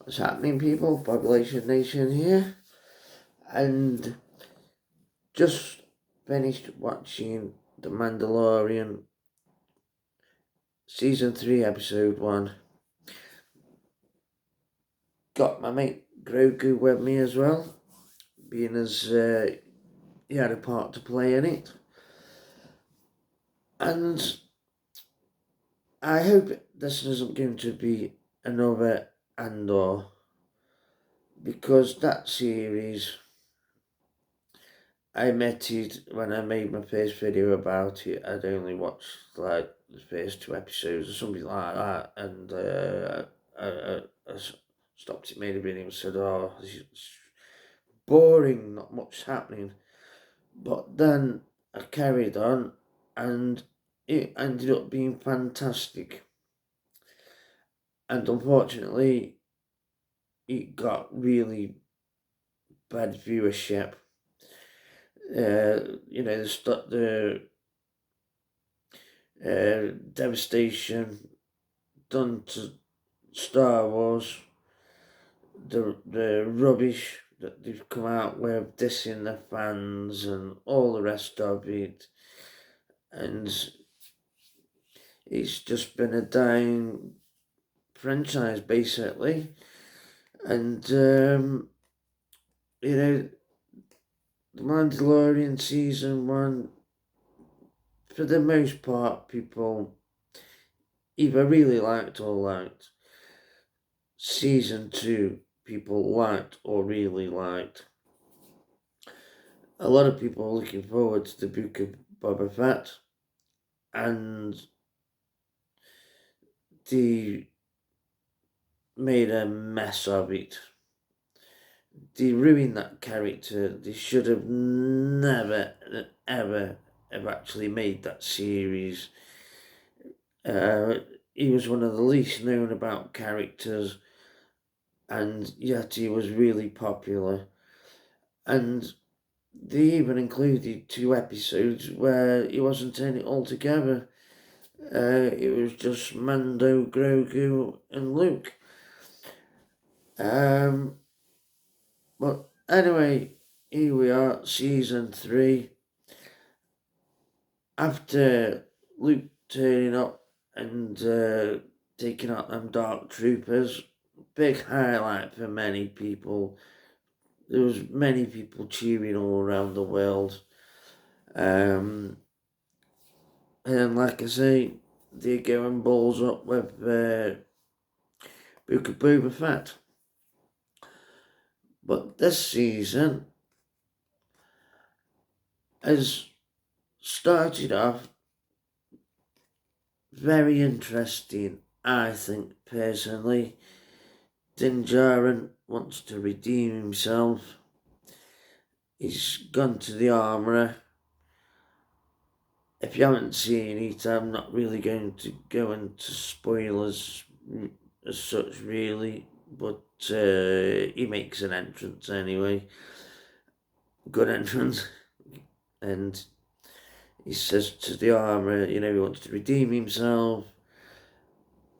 What's happening, people? Population Nation here. And just finished watching The Mandalorian Season 3, Episode 1. Got my mate Grogu with me as well, being as he had a part to play in it. And I hope this isn't going to be another Andor, because that series, I admitted when I made my first video about it, I'd only watched like the first 2 episodes or something like that, and I stopped it, made a video and said, oh, it's boring, not much happening. But then I carried on and it ended up being fantastic. And unfortunately, it got really bad viewership. The devastation done to Star Wars, the rubbish that they've come out with, dissing their fans and all the rest of it, and it's just been a dying franchise basically. And the Mandalorian Season 1, for the most part, people either really liked or liked. Season 2, people liked or really liked. A lot of people are looking forward to the Book of Boba Fett, and they made a mess of it. They ruined that character. They should have never, ever have actually made that series. He was one of the least known about characters, and yet he was really popular. And they even included 2 episodes where he wasn't in it altogether. It was just Mando, Grogu, and Luke. But anyway, here we are, Season 3. After Luke turning up and taking out them Dark Troopers, big highlight for many people. There was many people cheering all around the world. And like I say, they're going balls up with Book of Boba Fett. But this season has started off very interesting, I think, personally. Din Djarin wants to redeem himself. He's gone to the armourer. If you haven't seen it, I'm not really going to go into spoilers as such, really, but he makes an entrance anyway. Good entrance. And he says to the armourer, he wants to redeem himself,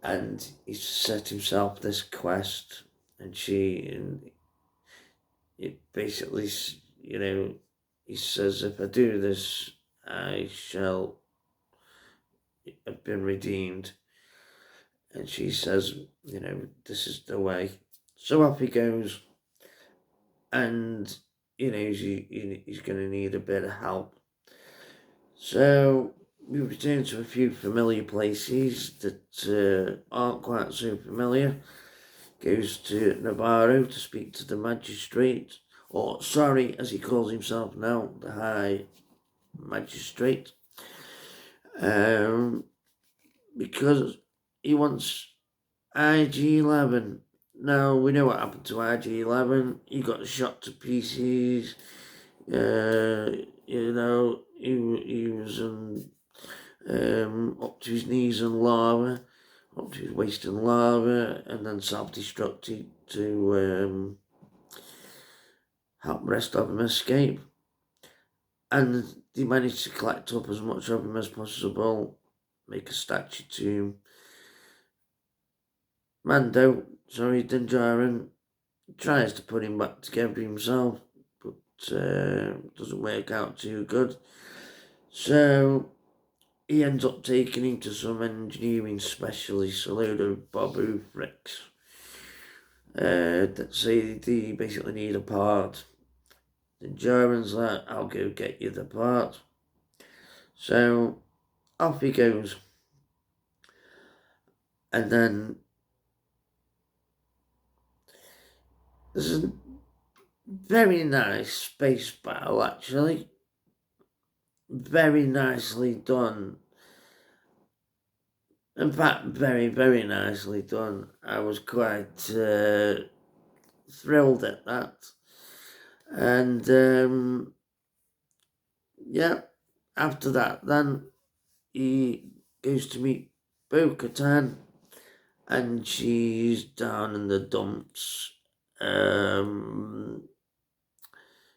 and he's set himself this quest, and it basically, he says, if I do this, I shall have been redeemed. And she says, this is the way. So off he goes, and he's going to need a bit of help. So we return to a few familiar places that aren't quite so familiar. Goes to Navarro to speak to the magistrate, or sorry, as he calls himself now, the High Magistrate, because he wants IG-11. Now, we know what happened to IG-11. He got shot to pieces. He was up to his knees in lava, up to his waist in lava, and then self-destructed to help the rest of him escape. And they managed to collect up as much of him as possible, make a statue to him. Mando Din Djarin tries to put him back together himself, but doesn't work out too good. So he ends up taking him to some engineering specialists, a load of Babu fricks, that say they basically need a part. The German's like, I'll go get you the part. So off he goes. And then there's a very nice space battle, actually. Very nicely done. In fact, very, very nicely done. I was quite thrilled at that. And yeah, after that, then he goes to meet Bo-Katan, and she's down in the dumps.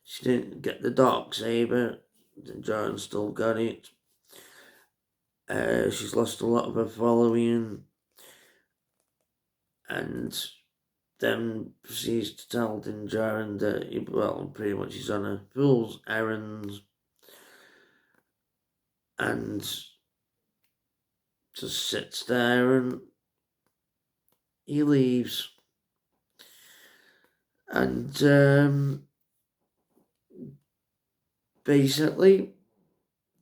She didn't get the Darksaber. John still got it. She's lost a lot of her following, and then proceeds to tell Din Djarin that, well, pretty much he's on a fool's errand, and just sits there and he leaves. And basically,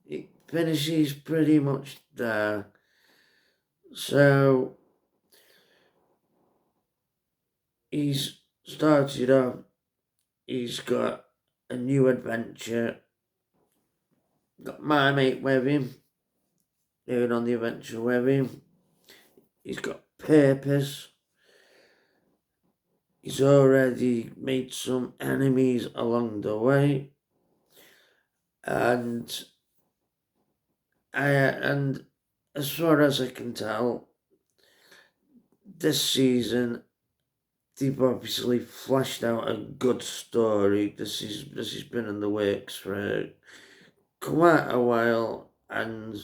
it finishes pretty much there. So he's started off, he's got a new adventure, got my mate with him, going on the adventure with him. He's got purpose. He's already made some enemies along the way. And as far as I can tell, this season they've obviously fleshed out a good story. This has been in the works for quite a while, and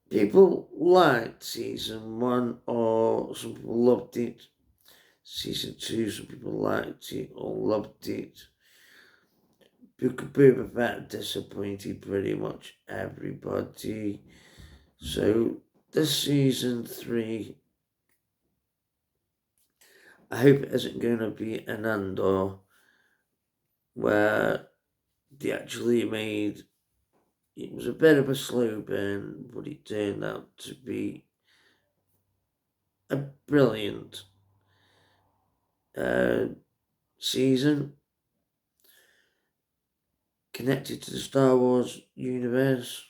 people liked season 1, or some people loved it. Season 2, some people liked it or loved it. Boba Fett disappointed pretty much everybody. So this season 3, I hope it isn't going to be an Andor where they actually made, it was a bit of a slow burn, but it turned out to be a brilliant season connected to the Star Wars universe,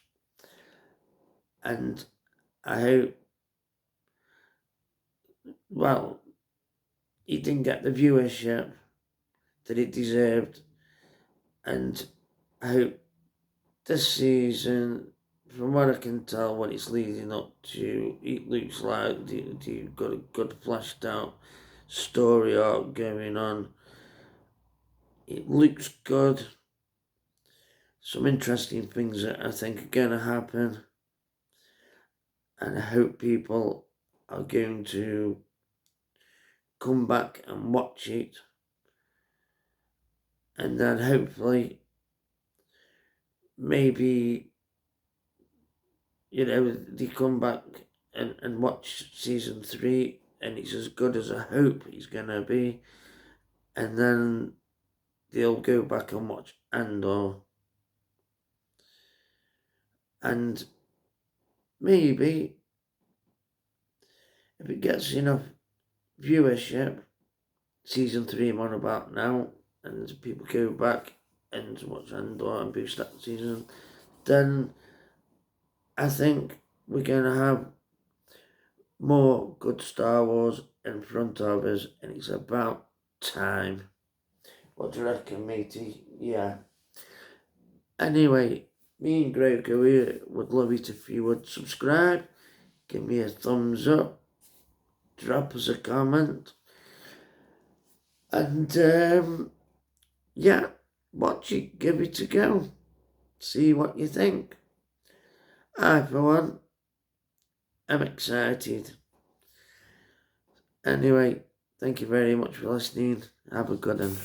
and I hope, well, it didn't get the viewership that it deserved, and I hope this season, from what I can tell, what it's leading up to, it looks like you've got a good fleshed out story arc going on. It looks good. Some interesting things that I think are going to happen, and I hope people are going to come back and watch it, and then hopefully maybe, they come back and watch season 3 and it's as good as I hope it's gonna be, and then they'll go back and watch Andor, and maybe if it gets enough viewership, season 3 I'm on about now, and people go back and watch Andor and boost that season, then I think we're going to have more good Star Wars in front of us, and it's about time. What do you reckon, matey? Yeah. Anyway, me and Grogu here would love it if you would subscribe, give me a thumbs up, drop us a comment, and yeah, watch it, give it a go, see what you think. I, for one, am excited. Anyway, thank you very much for listening. Have a good one.